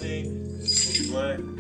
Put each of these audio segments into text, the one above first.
My name is Kobe Bryant.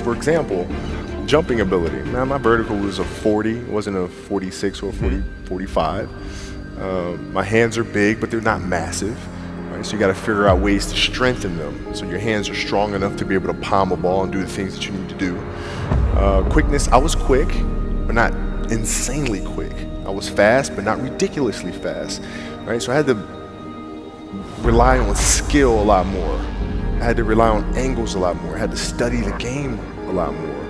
For example, jumping ability. Now my vertical was a 40, it wasn't a 46 or a 45. My hands are big, but they're not massive. Right? So you got to figure out ways to strengthen them. So your hands are strong enough to be able to palm a ball and do the things that you need to do. Quickness, I was quick, but not insanely quick. I was fast, but not ridiculously fast. Right? So I had to rely on skill a lot more. I had to rely on angles a lot more. I had to study the game a lot more.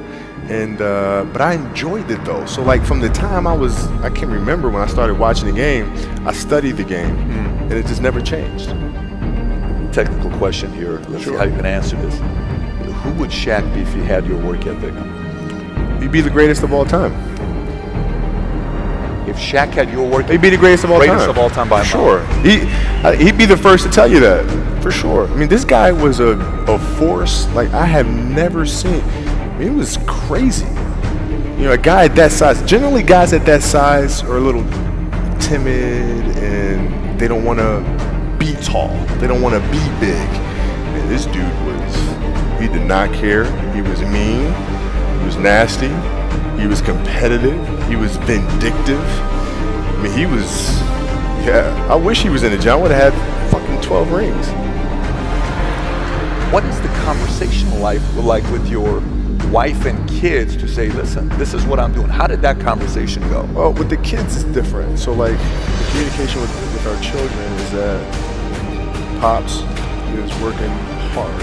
And but I enjoyed it though. So like from the time I can remember when I started watching the game, I studied the game, and it just never changed. Technical question here. Let's see how you can answer this. Who would Shaq be if he had your work ethic? He'd be the greatest of all time. If Shaq had your work ethic, he'd be the greatest of all time. Greatest of all time by a mile. Sure. He'd be the first to tell you that, for sure. I mean, this guy was a force like I have never seen. I mean, it was crazy. You know, a guy at that size, generally guys at that size are a little timid and they don't want to be tall. They don't want to be big. Man, this dude he did not care. He was mean. He was nasty. He was competitive. He was vindictive. I mean, I wish he was in the gym. I would have had fucking 12 rings. What is the conversational life like with your wife and kids to say, listen, this is what I'm doing? How did that conversation go? Well, with the kids, it's different. So, like, the communication with our children is that Pops is working hard.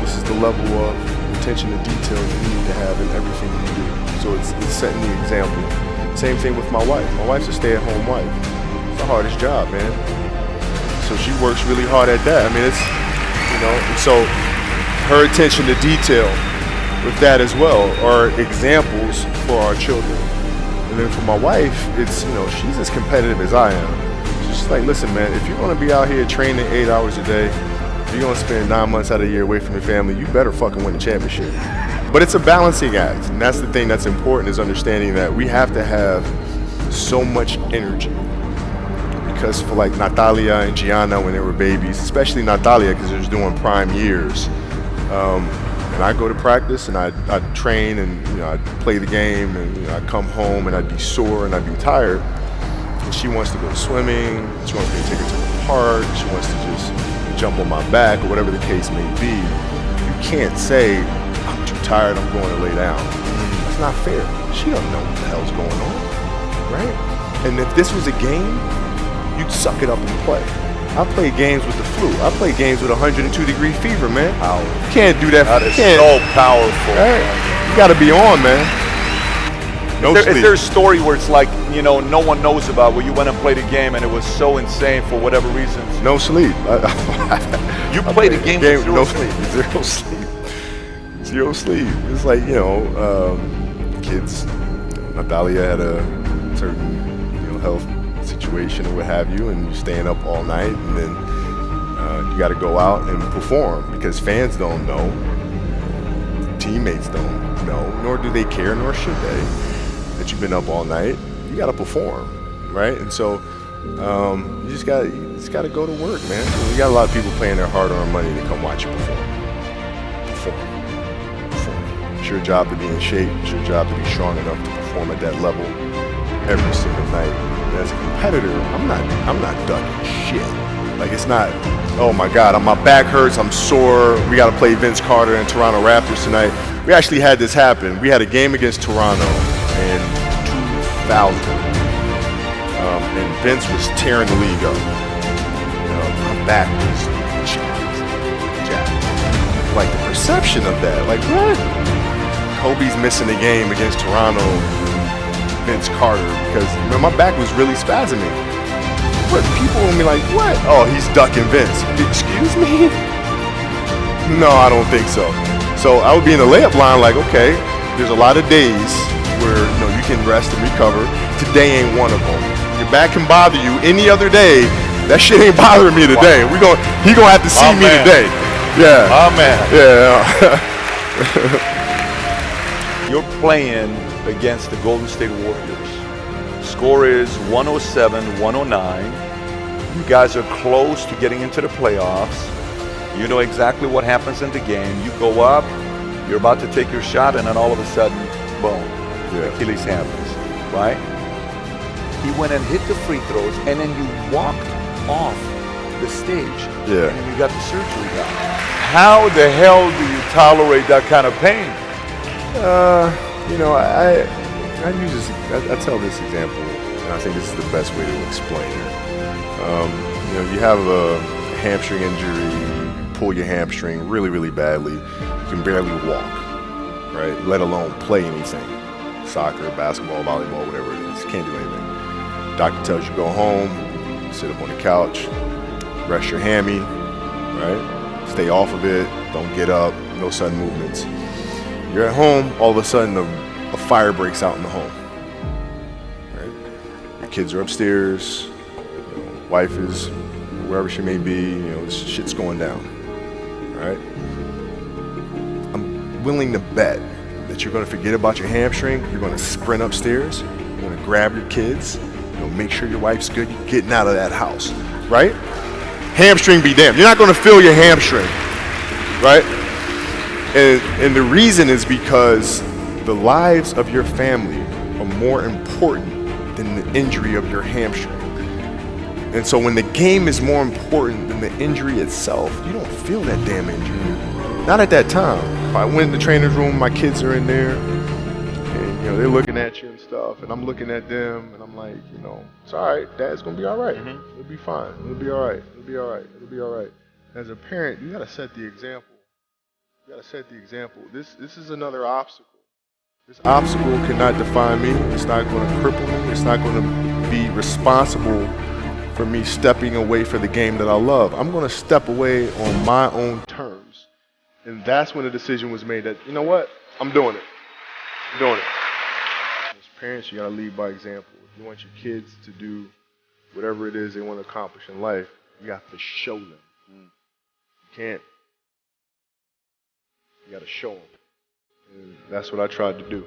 This is the level of attention to detail you need to have in everything you do. So it's setting the example. Same thing with my wife. My wife's a stay-at-home wife. It's the hardest job, man. So she works really hard at that. I mean, it's, you know, and so her attention to detail with that as well are examples for our children. And then for my wife, it's, you know, she's as competitive as I am. She's just like, listen, man, if you're gonna be out here training 8 hours a day, if you're gonna spend 9 months out of the year away from your family, you better fucking win the championship. But it's a balancing act, and that's the thing that's important, is understanding that we have to have so much energy. Because for like Natalia and Gianna when they were babies, especially Natalia because they're doing prime years, and I go to practice and I'd train and, you know, I'd play the game, and, you know, I'd come home and I'd be sore and I'd be tired. And she wants to go swimming, she wants me to take her to the park, she wants to just jump on my back or whatever the case may be. You can't say, I'm too tired, I'm going to lay down. That's not fair. She doesn't know what the hell's going on, right? And if this was a game, you'd suck it up and play. I play games with the flu. I play games with 102-degree fever, man. You can't do that. That is so powerful. Right? You got to be on, man. Is there a story where it's like, you know, no one knows about, where you went and played a game and it was so insane for whatever reasons? No sleep. You played a game with zero sleep. Zero sleep. Zero sleep. It's like, you know, kids. Natalia had a certain, you know, health situation or what have you, and you're staying up all night, and then you got to go out and perform because fans don't know, teammates don't know, nor do they care, nor should they, that you've been up all night. You got to perform, right? And so you just got to go to work, man. We got a lot of people paying their hard-earned money to come watch you perform. It's your job to be in shape. It's your job to be strong enough to perform at that level every single night. And as a competitor, I'm not ducking shit. Like, it's not, oh my God, my back hurts, I'm sore, we got to play Vince Carter and Toronto Raptors tonight. We actually had this happen. We had a game against Toronto in 2000, and Vince was tearing the league up. My back was jacked. Like, the perception of that, like, what? Kobe's missing the game against Toronto, Vince Carter, because, man, my back was really spasming. But people will be like, what? Oh, he's ducking Vince. Excuse me? No, I don't think so. So I would be in the layup line like, okay, there's a lot of days where, you know, you can rest and recover. Today ain't one of them. Your back can bother you any other day. That shit ain't bothering me today. He gonna have to see me today. Yeah. Oh man. Yeah. You're playing against the Golden State Warriors. Score is 107-109. You guys are close to getting into the playoffs. You know exactly what happens in the game. You go up, you're about to take your shot, and then all of a sudden, boom, Achilles happens, right? He went and hit the free throws, and then you walked off the stage. Yeah. And you got the surgery done. How the hell do you tolerate that kind of pain? You know, I use this. I tell this example, and I think this is the best way to explain it. You know, you have a hamstring injury, you pull your hamstring really, really badly. You can barely walk, right? Let alone play anything. Soccer, basketball, volleyball, whatever it is. Can't do anything. Doctor tells you go home, sit up on the couch, rest your hammy, right? Stay off of it. Don't get up. No sudden movements. You're at home. All of a sudden, a fire breaks out in the home. Right? Your kids are upstairs. You know, wife is wherever she may be. You know, shit's going down. Right? I'm willing to bet that you're going to forget about your hamstring. You're going to sprint upstairs. You're going to grab your kids. You know, make sure your wife's good. You're getting out of that house. Right? Hamstring be damned. You're not going to feel your hamstring. Right? And the reason is because the lives of your family are more important than the injury of your hamstring. And so when the game is more important than the injury itself, you don't feel that damn injury. Not at that time. If I went in the trainer's room, my kids are in there, and, you know, they're looking at you and stuff, and I'm looking at them, and I'm like, you know, it's all right. Dad's going to be all right. It'll be fine. It'll be all right. It'll be all right. It'll be all right. As a parent, you got to set the example. You got to set the example. This is another obstacle. This obstacle cannot define me. It's not going to cripple me. It's not going to be responsible for me stepping away for the game that I love. I'm going to step away on my own terms. And that's when the decision was made that, you know what? I'm doing it. I'm doing it. As parents, you got to lead by example. If you want your kids to do whatever it is they want to accomplish in life, you have to show them. You can't. You got to show them. And that's what I tried to do.